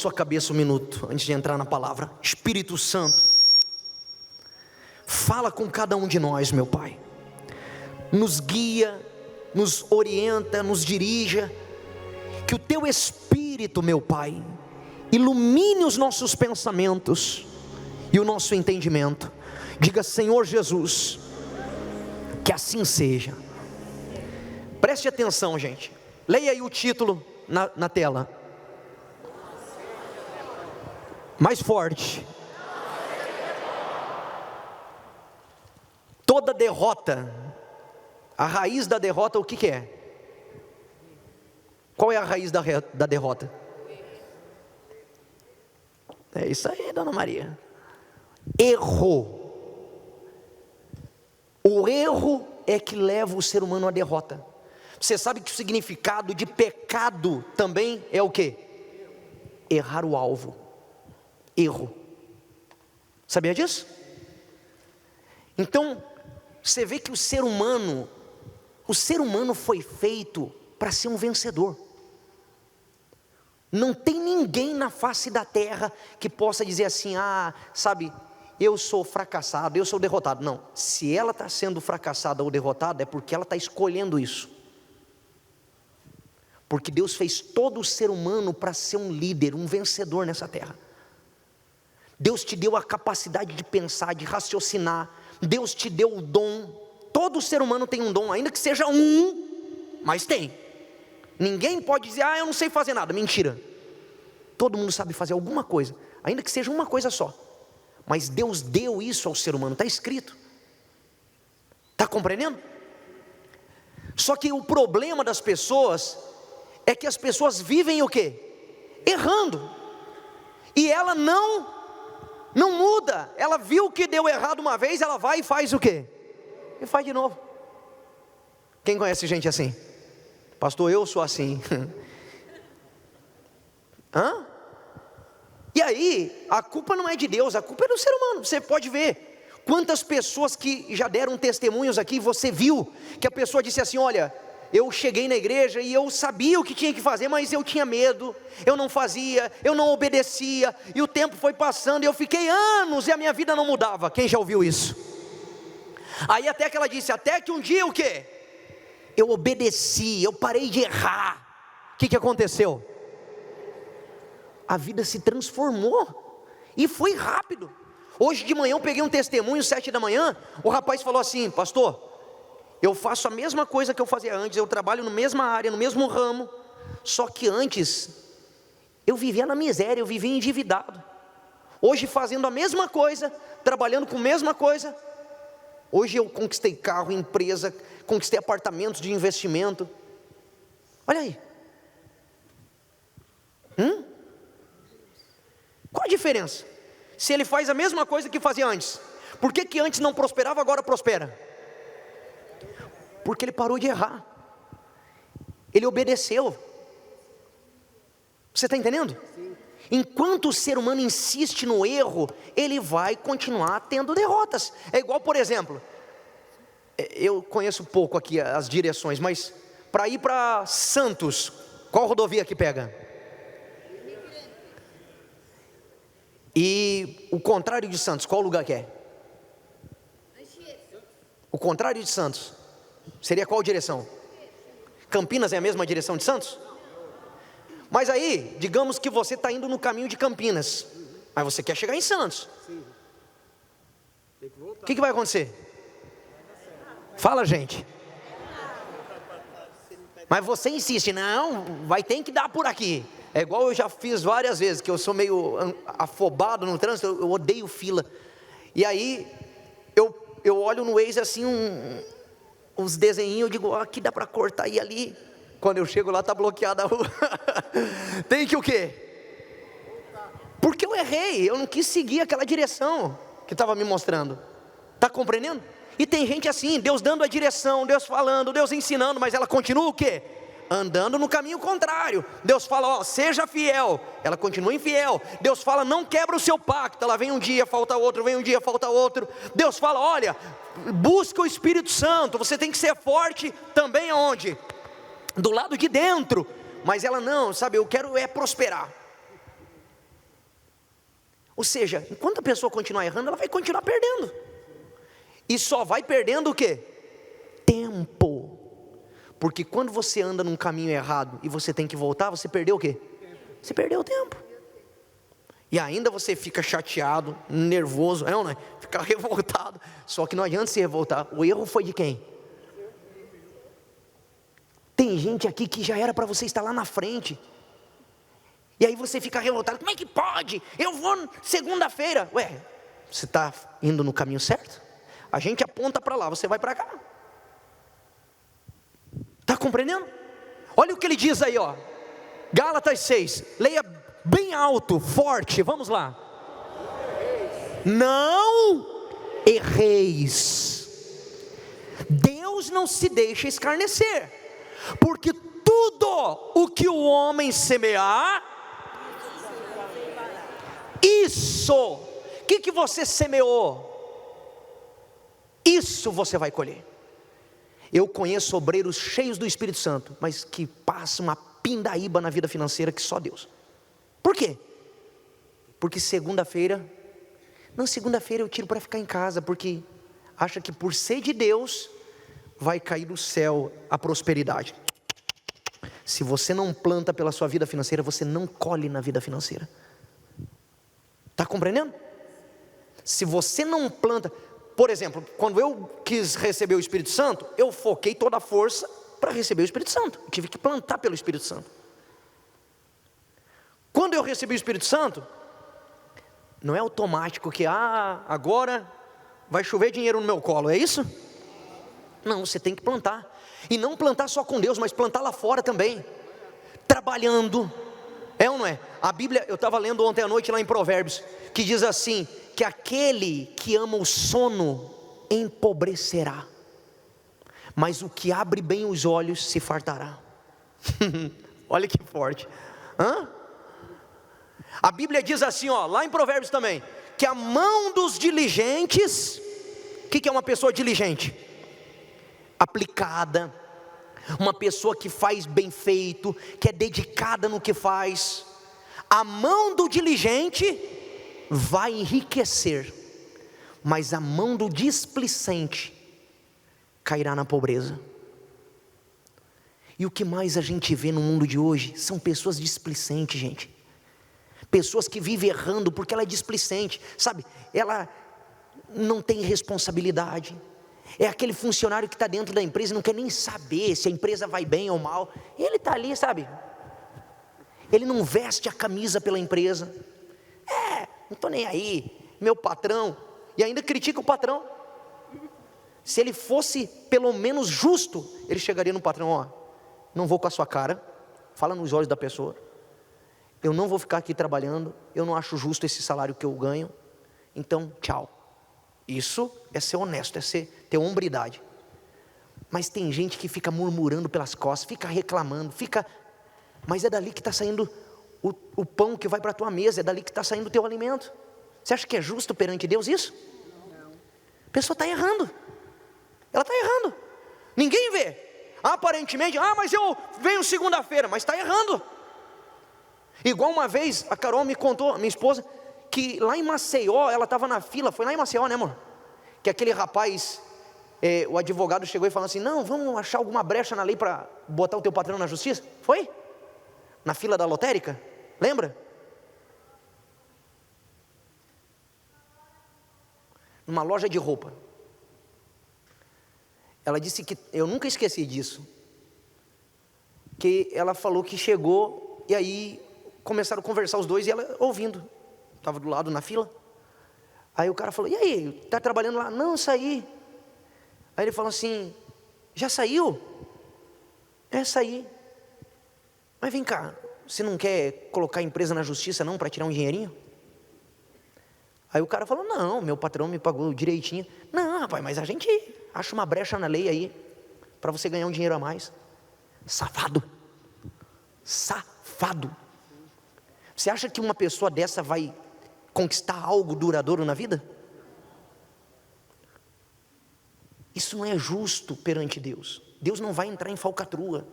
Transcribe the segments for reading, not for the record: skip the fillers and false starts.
sua cabeça um minuto, antes de entrar na palavra. Espírito Santo, fala com cada um de nós, meu Pai. Nos guia, nos orienta, nos dirija. Que o Teu Espírito, meu Pai, ilumine os nossos pensamentos e o nosso entendimento. Diga: Senhor Jesus, que assim seja. Preste atenção, gente. Leia aí o título na tela. Mais forte. Toda derrota, a raiz da derrota, o que é? Qual é a raiz da derrota? É isso aí, dona Maria. Erro. O erro é que leva o ser humano à derrota. Você sabe que o significado de pecado também é o quê? Errar o alvo. Erro. Sabia disso? Então, você vê que o ser humano foi feito para ser um vencedor. Não tem ninguém na face da terra que possa dizer assim: sabe, eu sou fracassado, eu sou derrotado. Não, se ela está sendo fracassada ou derrotada, é porque ela está escolhendo isso. Porque Deus fez todo o ser humano para ser um líder, um vencedor nessa terra. Deus te deu a capacidade de pensar, de raciocinar. Deus te deu o dom. Todo ser humano tem um dom, ainda que seja um, mas tem. Ninguém pode dizer: eu não sei fazer nada. Mentira. Todo mundo sabe fazer alguma coisa, ainda que seja uma coisa só. Mas Deus deu isso ao ser humano, está escrito. Está compreendendo? Só que o problema das pessoas é que as pessoas vivem o quê? Errando. E ela não muda. Ela viu que deu errado uma vez, ela vai e faz o quê? E faz de novo. Quem conhece gente assim? Pastor, eu sou assim. E aí, a culpa não é de Deus, a culpa é do ser humano. Você pode ver quantas pessoas que já deram testemunhos aqui, você viu que a pessoa disse assim: olha, eu cheguei na igreja e eu sabia o que tinha que fazer, mas eu tinha medo, eu não fazia, eu não obedecia, e o tempo foi passando e eu fiquei anos e a minha vida não mudava. Quem já ouviu isso? Aí até que ela disse: até que um dia o quê? Eu obedeci, eu parei de errar. O que aconteceu? A vida se transformou, e foi rápido. Hoje de manhã eu peguei um testemunho, 7 da manhã, o rapaz falou assim: pastor, eu faço a mesma coisa que eu fazia antes, eu trabalho na mesma área, no mesmo ramo, só que antes, eu vivia na miséria, eu vivia endividado. Hoje fazendo a mesma coisa, trabalhando com a mesma coisa, hoje eu conquistei carro, empresa, conquistei apartamentos de investimento. Olha aí. Qual a diferença? Se ele faz a mesma coisa que fazia antes, por que antes não prosperava, agora prospera? Porque ele parou de errar. Ele obedeceu. Você está entendendo? Sim. Enquanto o ser humano insiste no erro, ele vai continuar tendo derrotas. É igual, por exemplo, eu conheço pouco aqui as direções, mas para ir para Santos, qual rodovia que pega? E o contrário de Santos, qual lugar que é? O contrário de Santos seria qual direção? Campinas é a mesma direção de Santos? Mas aí, digamos que você está indo no caminho de Campinas, mas você quer chegar em Santos. O que vai acontecer? Fala, gente. Mas você insiste: não, vai ter que dar por aqui. É igual eu já fiz várias vezes, que eu sou meio afobado no trânsito, eu odeio fila. E aí, eu olho no Waze assim, uns desenhinhos, eu digo: aqui dá para cortar e ali. Quando eu chego lá, está bloqueada a rua. Tem que o quê? Porque eu errei, eu não quis seguir aquela direção que estava me mostrando. Está compreendendo? E tem gente assim, Deus dando a direção, Deus falando, Deus ensinando, mas ela continua o quê? Andando no caminho contrário. Deus fala: seja fiel, ela continua infiel. Deus fala: não quebra o seu pacto, ela vem um dia, falta outro, vem um dia, falta outro. Deus fala: olha, busca o Espírito Santo, você tem que ser forte também aonde? Do lado de dentro. Mas ela não, sabe, eu quero prosperar. Ou seja, enquanto a pessoa continuar errando, ela vai continuar perdendo. E só vai perdendo o quê? Tempo. Porque quando você anda num caminho errado e você tem que voltar, você perdeu o quê? Você perdeu o tempo. E ainda você fica chateado, nervoso, não é? Fica revoltado. Só que não adianta se revoltar. O erro foi de quem? Tem gente aqui que já era para você estar lá na frente. E aí você fica revoltado. Como é que pode? Eu vou segunda-feira. Ué, você está indo no caminho certo? A gente aponta para lá, você vai para cá. Está compreendendo? Olha o que ele diz aí, ó. Gálatas 6. Leia bem alto, forte. Vamos lá. Não erreis. Deus não se deixa escarnecer. Porque tudo o que o homem semear, isso, o que você semeou, isso você vai colher. Eu conheço obreiros cheios do Espírito Santo, mas que passam uma pindaíba na vida financeira que só Deus. Por quê? Porque segunda-feira eu tiro para ficar em casa, porque acha que por ser de Deus, vai cair do céu a prosperidade. Se você não planta pela sua vida financeira, você não colhe na vida financeira. Está compreendendo? Se você não planta, por exemplo, quando eu quis receber o Espírito Santo, eu foquei toda a força para receber o Espírito Santo. Eu tive que plantar pelo Espírito Santo. Quando eu recebi o Espírito Santo, não é automático que agora vai chover dinheiro no meu colo, é isso? Não, você tem que plantar. E não plantar só com Deus, mas plantar lá fora também. Trabalhando. É ou não é? A Bíblia, eu estava lendo ontem à noite lá em Provérbios, que diz assim, que aquele que ama o sono empobrecerá, mas o que abre bem os olhos se fartará. Olha que forte. A Bíblia diz assim, lá em Provérbios também, que a mão dos diligentes, o que é uma pessoa diligente? Aplicada, uma pessoa que faz bem feito, que é dedicada no que faz. A mão do diligente vai enriquecer, mas a mão do displicente cairá na pobreza. E o que mais a gente vê no mundo de hoje são pessoas displicentes, gente. Pessoas que vivem errando porque ela é displicente, sabe? Ela não tem responsabilidade. É aquele funcionário que está dentro da empresa e não quer nem saber se a empresa vai bem ou mal. Ele está ali, sabe? Ele não veste a camisa pela empresa. Não estou nem aí, meu patrão. E ainda critica o patrão. Se ele fosse pelo menos justo, ele chegaria no patrão, não vou com a sua cara, fala nos olhos da pessoa. Eu não vou ficar aqui trabalhando, eu não acho justo esse salário que eu ganho, então tchau. Isso é ser honesto, é ter hombridade. Mas tem gente que fica murmurando pelas costas, fica reclamando, mas é dali que está saindo o pão que vai para a tua mesa, é dali que está saindo o teu alimento. Você acha que é justo perante Deus isso? Não. A pessoa está errando, ela está errando, ninguém vê, aparentemente, mas eu venho segunda-feira, mas está errando. Igual uma vez, a Carol me contou, minha esposa, que lá em Maceió, ela estava na fila, foi lá em Maceió, né amor? Que aquele rapaz, o advogado chegou e falou assim, não, vamos achar alguma brecha na lei para botar o teu patrão na justiça? Foi? Na fila da lotérica, lembra? Numa loja de roupa. Ela disse que, eu nunca esqueci disso, que ela falou que chegou, e aí começaram a conversar os dois, e ela ouvindo, estava do lado na fila. Aí o cara falou, e aí, está trabalhando lá? Não, saí. Aí ele falou assim, já saiu? Saí. Mas vem cá, você não quer colocar a empresa na justiça não, para tirar um dinheirinho? Aí o cara falou, não, meu patrão me pagou direitinho. Não, rapaz, mas a gente acha uma brecha na lei aí, para você ganhar um dinheiro a mais. Safado. Você acha que uma pessoa dessa vai conquistar algo duradouro na vida? Isso não é justo perante Deus. Deus não vai entrar em falcatrua.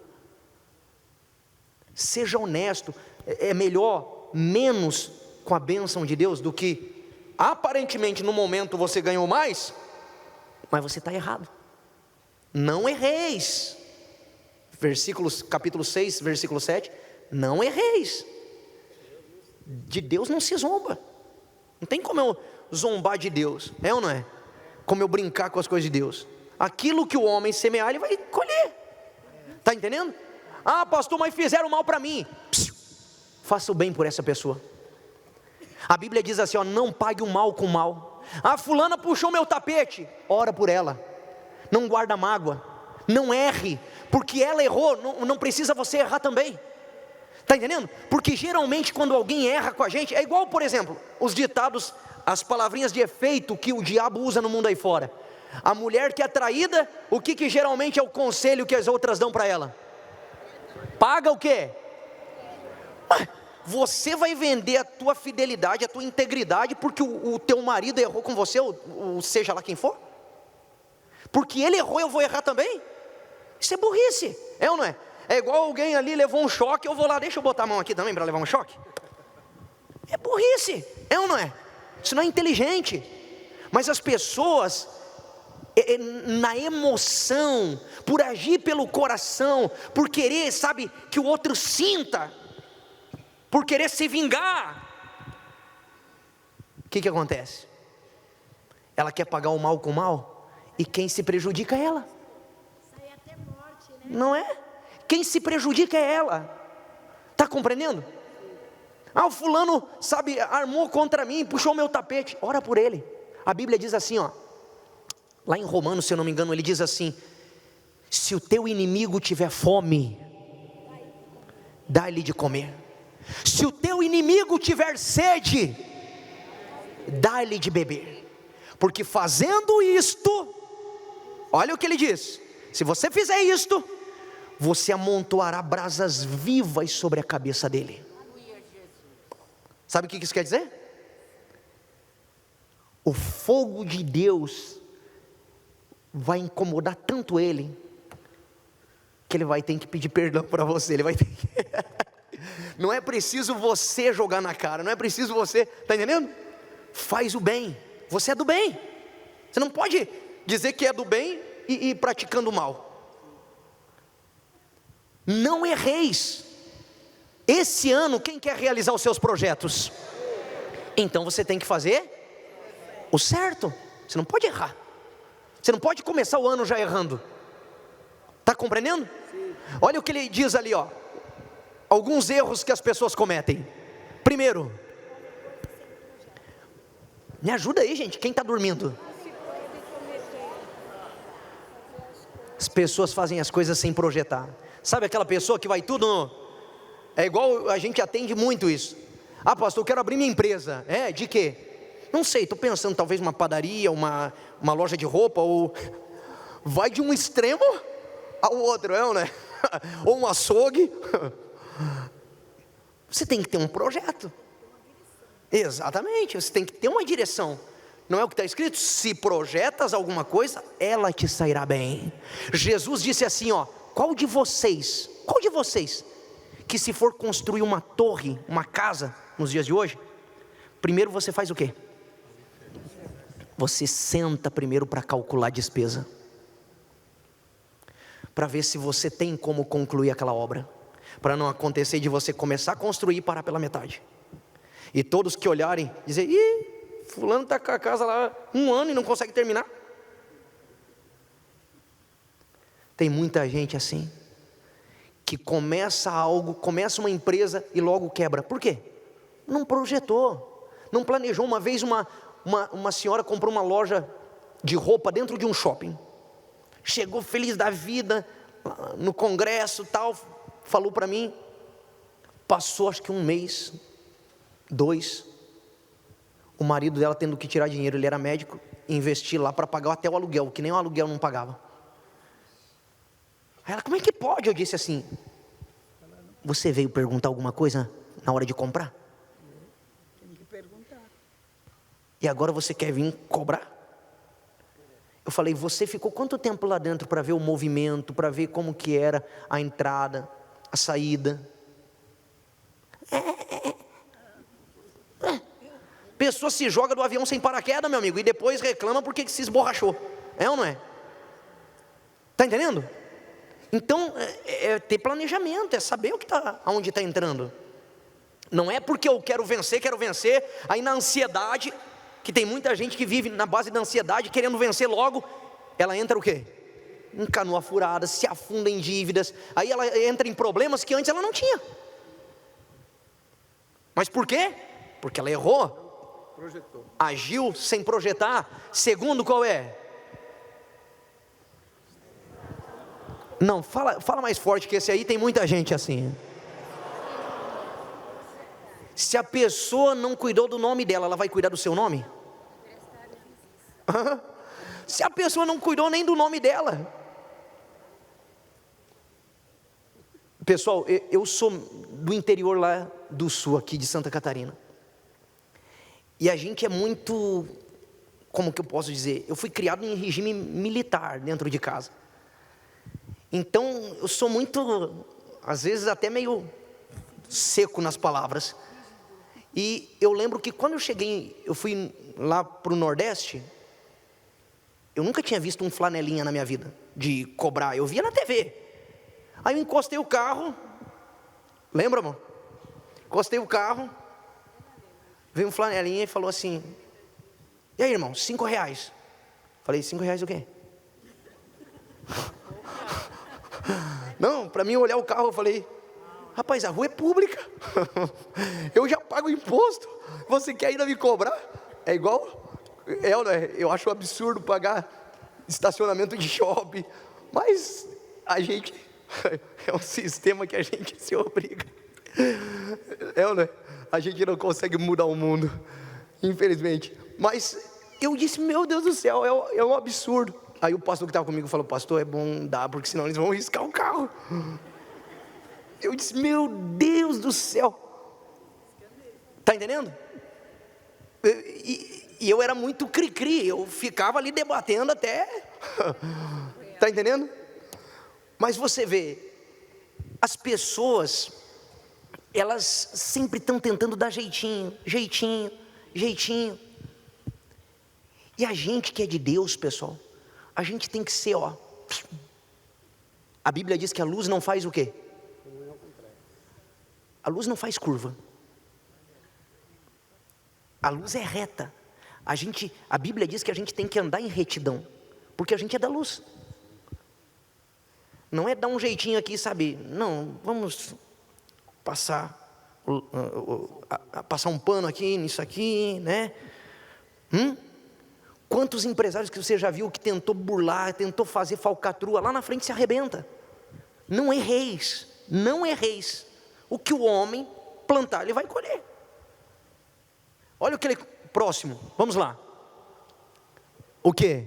Seja honesto. É melhor menos com a bênção de Deus do que aparentemente no momento você ganhou mais, mas você está errado. Não erreis. Capítulo 6, versículo 7. Não erreis. De Deus não se zomba. Não tem como eu zombar de Deus, é ou não é? Como eu brincar com as coisas de Deus. Aquilo que o homem semear, ele vai colher. Está entendendo? Ah, pastor, mas fizeram mal para mim. Faça o bem por essa pessoa. A Bíblia diz assim, ó, não pague o mal com o mal. Ah, fulana puxou meu tapete. Ora por ela. Não guarda mágoa. Não erre. Porque ela errou, não precisa você errar também. Está entendendo? Porque geralmente quando alguém erra com a gente, é igual, por exemplo, os ditados, as palavrinhas de efeito que o diabo usa no mundo aí fora. A mulher que é traída, o que geralmente é o conselho que as outras dão para ela? Paga o quê? Você vai vender a tua fidelidade, a tua integridade, porque o teu marido errou com você, ou seja lá quem for? Porque ele errou, eu vou errar também? Isso é burrice, é ou não é? É igual alguém ali levou um choque, eu vou lá, deixa eu botar a mão aqui também para levar um choque. É burrice, é ou não é? Isso não é inteligente. Mas as pessoas, na emoção, por agir pelo coração, por querer, sabe, que o outro sinta, por querer se vingar, o que acontece? Ela quer pagar o mal com o mal, e quem se prejudica é ela. Sai até morte, né? Não é? Quem se prejudica é ela. Está compreendendo? Ah, o fulano, sabe, armou contra mim, puxou meu tapete. Ora por ele. A Bíblia diz assim, ó, lá em Romanos, se eu não me engano, ele diz assim: se o teu inimigo tiver fome, dá-lhe de comer. Se o teu inimigo tiver sede, dá-lhe de beber. Porque fazendo isto, olha o que ele diz: se você fizer isto, você amontoará brasas vivas sobre a cabeça dele. Sabe o que isso quer dizer? O fogo de Deus vai incomodar tanto ele, que ele vai ter que pedir perdão para você. Ele vai ter que... Não é preciso você jogar na cara, não é preciso você, está entendendo? Faz o bem, você é do bem. Você não pode dizer que é do bem e praticando o mal. Não erreis. Esse ano, quem quer realizar os seus projetos? Então você tem que fazer o certo. Você não pode errar. Você não pode começar o ano já errando. Está compreendendo? Sim. Olha o que ele diz ali, ó. Alguns erros que as pessoas cometem. Primeiro, me ajuda aí, gente, quem está dormindo? As pessoas fazem as coisas sem projetar. Sabe aquela pessoa que vai tudo no... É igual, a gente atende muito isso. Ah, pastor, eu quero abrir minha empresa. É, de quê? Não sei, estou pensando talvez uma padaria, uma loja de roupa, ou... Vai de um extremo ao outro, né? Ou um açougue. Você tem que ter um projeto. Exatamente, você tem que ter uma direção. Não é o que está escrito? Se projetas alguma coisa, ela te sairá bem. Jesus disse assim, ó: qual de vocês, que se for construir uma torre, uma casa, nos dias de hoje, primeiro você faz o quê? Você senta primeiro para calcular a despesa, para ver se você tem como concluir aquela obra, para não acontecer de você começar a construir e parar pela metade, e todos que olharem, dizer: ih, fulano está com a casa lá 1 ano e não consegue terminar. Tem muita gente assim, que começa algo, começa uma empresa e logo quebra. Por quê? Não projetou, não planejou. Uma vez uma senhora comprou uma loja de roupa dentro de um shopping. Chegou feliz da vida, no congresso tal, falou para mim. Passou acho que 1 mês, 2, o marido dela tendo que tirar dinheiro, ele era médico, investir lá para pagar até o aluguel, que nem o aluguel não pagava. Aí ela: como é que pode? Eu disse assim: você veio perguntar alguma coisa na hora de comprar? Tem que perguntar. E agora você quer vir cobrar? Eu falei: você ficou quanto tempo lá dentro para ver o movimento, para ver como que era a entrada, a saída? Pessoa se joga do avião sem paraquedas, meu amigo, e depois reclama porque se esborrachou. É ou não é? Está entendendo? Então, é ter planejamento, é saber aonde está entrando. Não é porque eu quero vencer, aí na ansiedade, que tem muita gente que vive na base da ansiedade, querendo vencer logo, ela entra o quê? Em canoa furada, se afunda em dívidas, aí ela entra em problemas que antes ela não tinha. Mas por quê? Porque ela errou, Projetou. agiu sem projetar. Segundo, qual é? Não, fala mais forte, que esse aí tem muita gente assim. Se a pessoa não cuidou do nome dela, ela vai cuidar do seu nome? Se a pessoa não cuidou nem do nome dela. Pessoal, eu sou do interior lá do sul, aqui de Santa Catarina. E a gente é muito, como que eu posso dizer? Eu fui criado em regime militar dentro de casa. Então, eu sou muito, às vezes até meio seco nas palavras. E eu lembro que quando eu fui lá para o Nordeste, eu nunca tinha visto um flanelinha na minha vida, de cobrar, eu via na TV. Aí eu encostei o carro, lembra, amor? Encostei o carro, veio um flanelinha e falou assim: e aí, irmão, R$5. Falei, R$5 o quê? Não, para mim olhar o carro, eu falei: rapaz, a rua é pública, eu já pago imposto, você quer ainda me cobrar? É igual, eu acho um absurdo pagar estacionamento de shopping, mas a gente, é um sistema que a gente se obriga, a gente não consegue mudar o mundo, infelizmente. Mas eu disse, meu Deus do céu, é um absurdo. Aí o pastor que estava comigo falou: pastor, é bom dar, porque senão eles vão riscar o carro. Eu disse, meu Deus do céu. Está entendendo? E eu era muito cri-cri, eu ficava ali debatendo até. Está entendendo? Mas você vê, as pessoas, elas sempre estão tentando dar jeitinho. E a gente que é de Deus, pessoal, a gente tem que ser, a Bíblia diz que a luz não faz o quê? A luz não faz curva. A luz é reta. A Bíblia diz que a gente tem que andar em retidão, porque a gente é da luz. Não é dar um jeitinho aqui, sabe? Não, vamos passar um pano aqui, nisso aqui, né? Quantos empresários que você já viu que tentou burlar, tentou fazer falcatrua, lá na frente se arrebenta. Não erreis. O que o homem plantar, ele vai colher. Olha aquele próximo, vamos lá. O quê?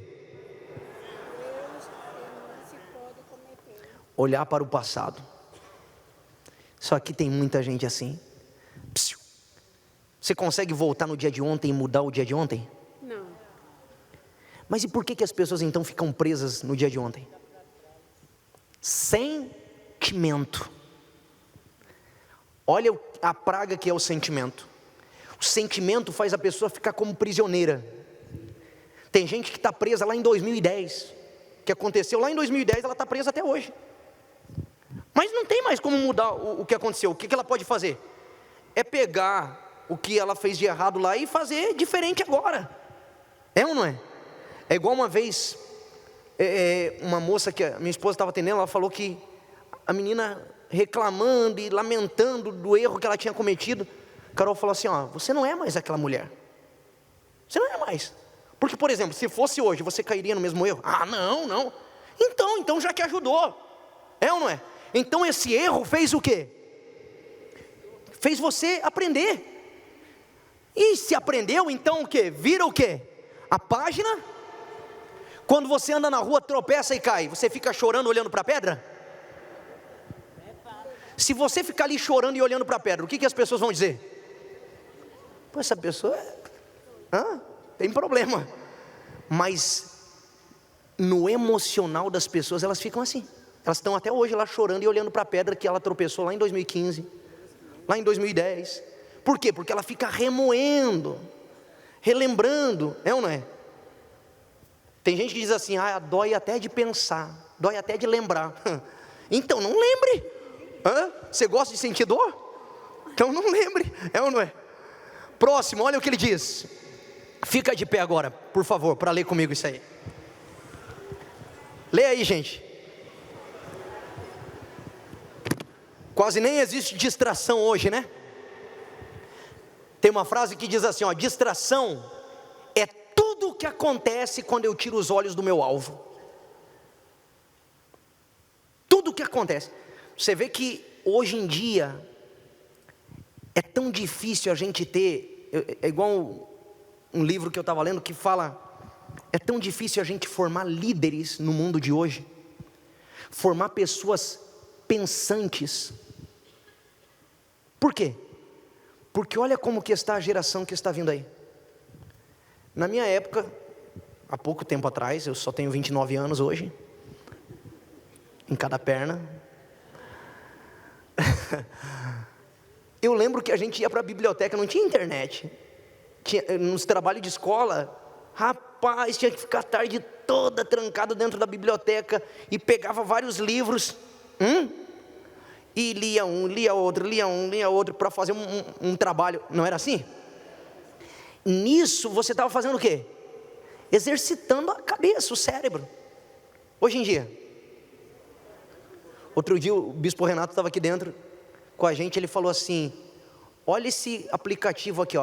Olhar para o passado. Só que tem muita gente assim. Você consegue voltar no dia de ontem e mudar o dia de ontem? Não. Mas e por que as pessoas então ficam presas no dia de ontem? Sentimento. Olha a praga que é o sentimento. O sentimento faz a pessoa ficar como prisioneira. Tem gente que está presa lá em 2010. Que aconteceu lá em 2010, ela está presa até hoje. Mas não tem mais como mudar o que aconteceu. O que ela pode fazer? É pegar o que ela fez de errado lá e fazer diferente agora. É ou não é? É igual uma vez, uma moça que a minha esposa estava atendendo, ela falou que a menina reclamando e lamentando do erro que ela tinha cometido. Carol falou assim: você não é mais aquela mulher. Você não é mais. Porque, por exemplo, se fosse hoje, você cairia no mesmo erro? Não. Então já que ajudou. É ou não é? Então esse erro fez o quê? Fez você aprender. E se aprendeu, então o quê? Vira o quê? A página. Quando você anda na rua, tropeça e cai, você fica chorando olhando para a pedra? Se você ficar ali chorando e olhando para a pedra, o que as pessoas vão dizer? Pô, essa pessoa tem problema. Mas no emocional das pessoas, elas ficam assim. Elas estão até hoje lá chorando e olhando para a pedra que ela tropeçou lá em 2015, lá em 2010. Por quê? Porque ela fica remoendo relembrando, é ou não é? Tem gente que diz assim, dói até de pensar, dói até de lembrar. Então não lembre. Você gosta de sentir dor? Então não lembre, é ou não é? Próximo, olha o que ele diz. Fica de pé agora, por favor, para ler comigo isso aí. Lê aí, gente. Quase nem existe distração hoje, né? Tem uma frase que diz assim, distração é tudo o que acontece quando eu tiro os olhos do meu alvo. Tudo o que acontece. Você vê que hoje em dia é tão difícil a gente ter, é igual um livro que eu estava lendo que fala, é tão difícil a gente formar líderes no mundo de hoje, formar pessoas pensantes. Por quê? Porque olha como que está a geração que está vindo aí. Na minha época, há pouco tempo atrás, eu só tenho 29 anos hoje, em cada perna. Eu lembro que a gente ia para a biblioteca, não tinha internet, nos trabalhos de escola, rapaz, tinha que ficar a tarde toda trancado dentro da biblioteca, e pegava vários livros, e lia um, lia outro, para fazer um trabalho, não era assim? Nisso você estava fazendo o quê? Exercitando a cabeça, o cérebro. Hoje em dia, outro dia o bispo Renato estava aqui dentro com a gente, ele falou assim, olha esse aplicativo aqui,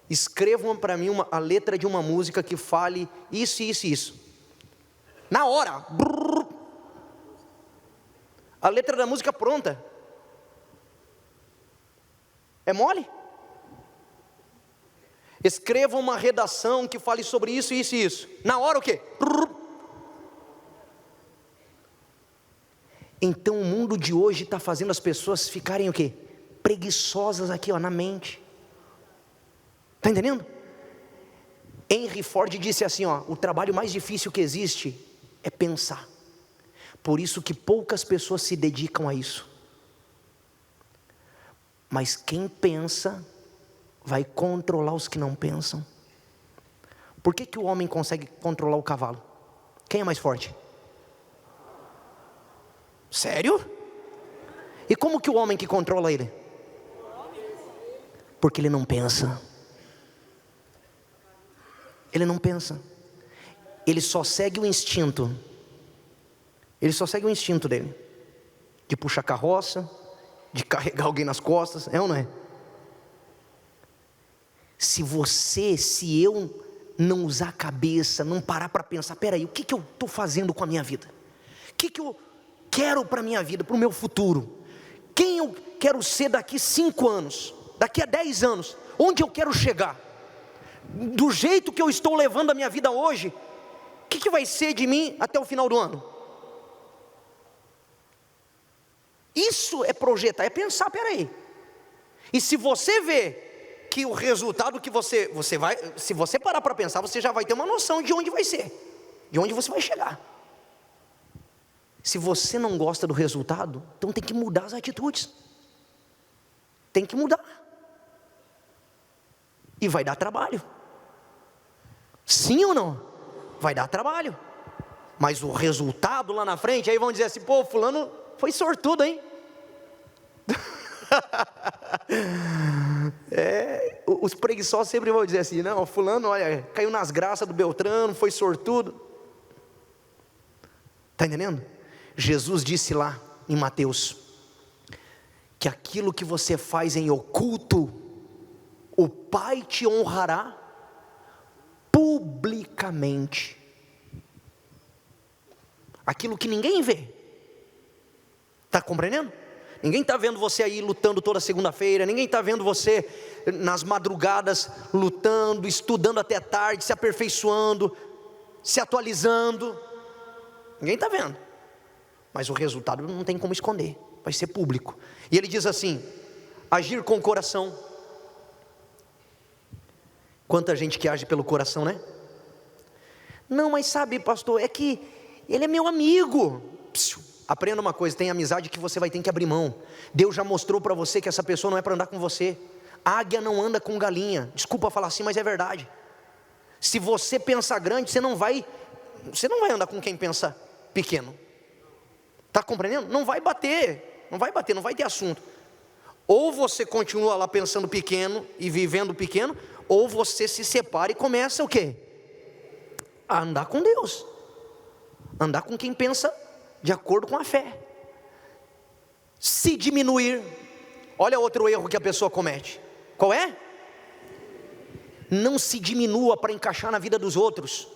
escrevam para mim a letra de uma música que fale isso, isso e isso. Na hora, a letra da música pronta. É mole? Escrevam uma redação que fale sobre isso, isso e isso. Na hora o quê? Então o mundo de hoje está fazendo as pessoas ficarem o quê? Preguiçosas aqui na mente. Está entendendo? Henry Ford disse assim, o trabalho mais difícil que existe é pensar. Por isso que poucas pessoas se dedicam a isso. Mas quem pensa vai controlar os que não pensam. Por que o homem consegue controlar o cavalo? Quem é mais forte? Sério? E como que o homem que controla ele? Porque ele não pensa. Ele não pensa. Ele só segue o instinto. Ele só segue o instinto dele. De puxar carroça, de carregar alguém nas costas, é ou não é? Se eu não usar a cabeça, não parar para pensar, peraí, o que eu estou fazendo com a minha vida? O que eu quero para a minha vida, para o meu futuro? Quem eu quero ser daqui 5 anos, daqui a 10 anos, onde eu quero chegar? Do jeito que eu estou levando a minha vida hoje, o que vai ser de mim até o final do ano? Isso é projetar, é pensar, peraí. E se você vê que o resultado que você vai, se você parar para pensar, você já vai ter uma noção de onde vai ser, de onde você vai chegar. Se você não gosta do resultado, então tem que mudar as atitudes. Tem que mudar. E vai dar trabalho. Sim ou não? Vai dar trabalho. Mas o resultado lá na frente, aí vão dizer assim, pô, fulano foi sortudo, hein? Os preguiçosos sempre vão dizer assim, não, fulano, olha, caiu nas graças do Beltrano, foi sortudo. Está entendendo? Jesus disse lá em Mateus, que aquilo que você faz em oculto, o Pai te honrará publicamente. Aquilo que ninguém vê. Está compreendendo? Ninguém está vendo você aí lutando toda segunda-feira, ninguém está vendo você nas madrugadas lutando, estudando até tarde, se aperfeiçoando, se atualizando. Ninguém está vendo. Mas o resultado não tem como esconder, vai ser público. E ele diz assim, agir com o coração. Quanta gente que age pelo coração, né? Não, mas sabe, pastor, é que ele é meu amigo. Aprenda uma coisa, tem amizade que você vai ter que abrir mão. Deus já mostrou para você que essa pessoa não é para andar com você. Águia não anda com galinha. Desculpa falar assim, mas é verdade. Se você pensar grande, você não vai andar com quem pensa pequeno. Está compreendendo? Não vai bater, não vai ter assunto. Ou você continua lá pensando pequeno e vivendo pequeno, ou você se separa e começa o quê? A andar com Deus. Andar com quem pensa de acordo com a fé. Se diminuir. Olha outro erro que a pessoa comete. Qual é? Não se diminua para encaixar na vida dos outros.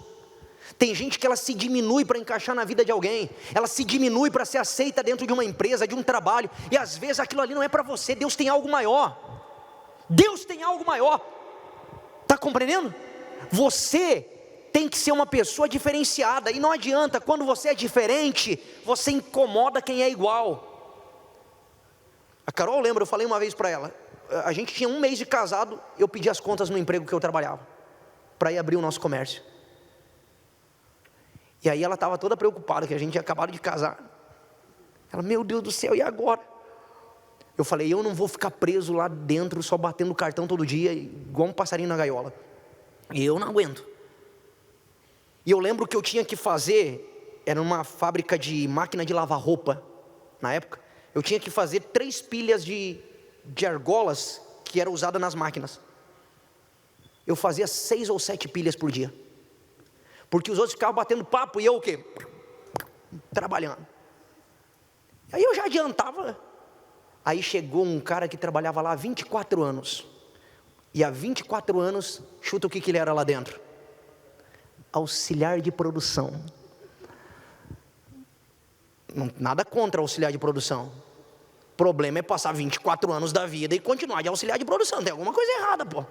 Tem gente que ela se diminui para encaixar na vida de alguém. Ela se diminui para ser aceita dentro de uma empresa, de um trabalho. E às vezes aquilo ali não é para você. Deus tem algo maior. Deus tem algo maior. Está compreendendo? Você tem que ser uma pessoa diferenciada. E não adianta, quando você é diferente, você incomoda quem é igual. A Carol, lembra, eu falei uma vez para ela. A gente tinha 1 mês de casado. Eu pedi as contas no emprego que eu trabalhava, para ir abrir o nosso comércio. E aí ela estava toda preocupada, que a gente tinha acabado de casar. Ela, meu Deus do céu, e agora? Eu falei, eu não vou ficar preso lá dentro, só batendo cartão todo dia, igual um passarinho na gaiola. E eu não aguento. E eu lembro que eu tinha que fazer, era uma fábrica de máquina de lavar roupa, na época. Eu tinha que fazer 3 pilhas de argolas, que era usada nas máquinas. Eu fazia 6 ou 7 pilhas por dia. Porque os outros ficavam batendo papo e eu o quê? Trabalhando. Aí eu já adiantava. Aí chegou um cara que trabalhava lá há 24 anos. E há 24 anos, chuta o que ele era lá dentro? Auxiliar de produção. Nada contra auxiliar de produção. O problema é passar 24 anos da vida e continuar de auxiliar de produção. Tem alguma coisa errada, pô.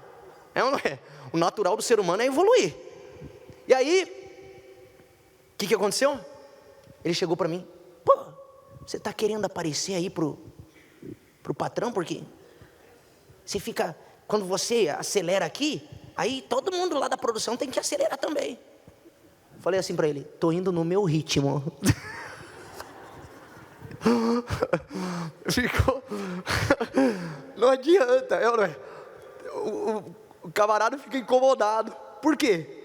É ou não é? O natural do ser humano é evoluir. E aí, o que aconteceu? Ele chegou para mim, pô, você está querendo aparecer aí pro patrão, porque você fica, quando você acelera aqui, aí todo mundo lá da produção tem que acelerar também. Falei assim para ele, estou indo no meu ritmo. Ficou, não adianta, o camarada fica incomodado. Por quê?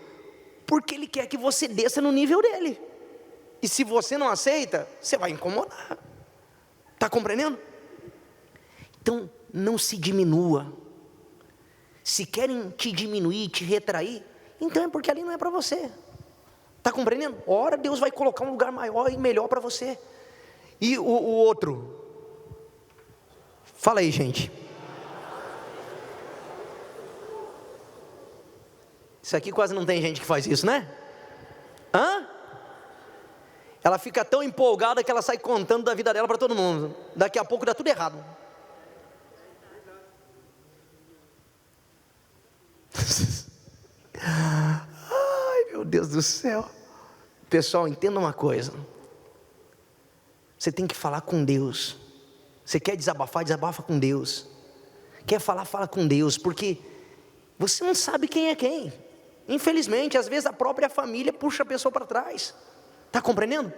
Porque ele quer que você desça no nível dele. E se você não aceita, você vai incomodar. Está compreendendo? Então, não se diminua. Se querem te diminuir, te retrair, então é porque ali não é para você. Está compreendendo? Ora, Deus vai colocar um lugar maior e melhor para você. E o outro? Fala aí, gente. Isso aqui quase não tem gente que faz isso, né? Hã? Ela fica tão empolgada que ela sai contando da vida dela para todo mundo. Daqui a pouco dá tudo errado. Ai, meu Deus do céu. Pessoal, entenda uma coisa. Você tem que falar com Deus. Você quer desabafar, desabafa com Deus. Quer falar, fala com Deus. Porque você não sabe quem é quem. Infelizmente, às vezes a própria família puxa a pessoa para trás. Está compreendendo?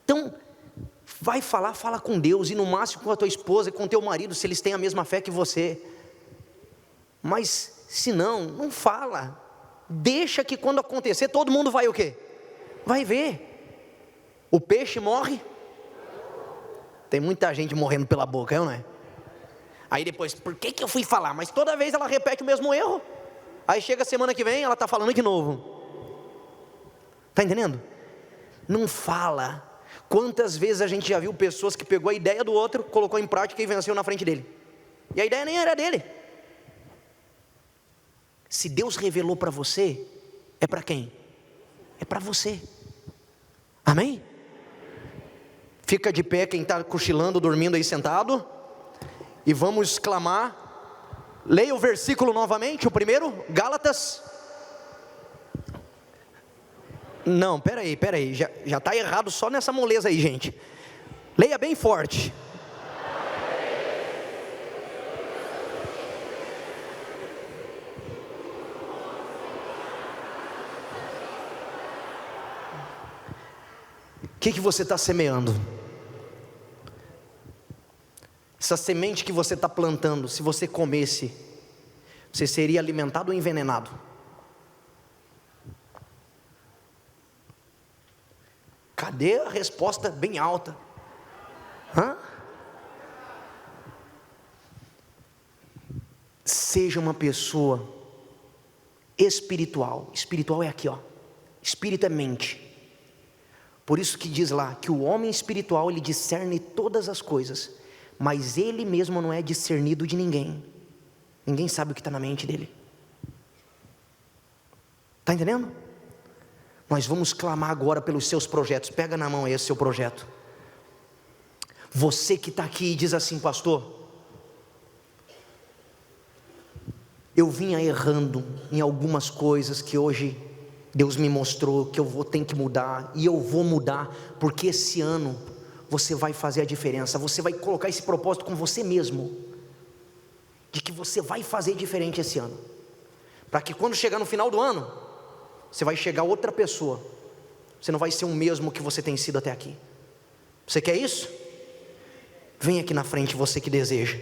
Então, vai falar, fala com Deus. E no máximo com a tua esposa e com o teu marido, se eles têm a mesma fé que você. Mas, se não, não fala. Deixa que quando acontecer, todo mundo vai o quê? Vai ver. O peixe morre. Tem muita gente morrendo pela boca, não é? Aí depois, por que eu fui falar? Mas toda vez ela repete o mesmo erro. Aí chega a semana que vem, ela está falando de novo. Está entendendo? Não fala. Quantas vezes a gente já viu pessoas que pegou a ideia do outro, colocou em prática e venceu na frente dele. E a ideia nem era dele. Se Deus revelou para você, é para quem? É para você. Amém? Fica de pé quem está cochilando, dormindo aí sentado. E vamos clamar. Leia o versículo novamente, o primeiro, Gálatas. Não, peraí, já está errado só nessa moleza aí, gente. Leia bem forte. O que você está semeando? essa semente que você está plantando, se você comesse, você seria alimentado ou envenenado? Cadê a resposta bem alta? Seja uma pessoa espiritual. Espiritual é aqui, ó. Espírito é mente. Por isso que diz lá que o homem espiritual, ele discerne todas as coisas, mas ele mesmo não é discernido de ninguém. Ninguém sabe o que está na mente dele. Está entendendo? Nós vamos clamar agora pelos seus projetos. Pega na mão aí esse seu projeto. Você que está aqui e diz assim: pastor, eu vinha errando em algumas coisas que hoje Deus me mostrou que eu vou ter que mudar, e eu vou mudar, porque esse ano você vai fazer a diferença. Você vai colocar esse propósito com você mesmo, de que você vai fazer diferente esse ano, para que quando chegar no final do ano, você vai chegar outra pessoa. Você não vai ser o mesmo que você tem sido até aqui. Você quer isso? Vem aqui na frente, você que deseja.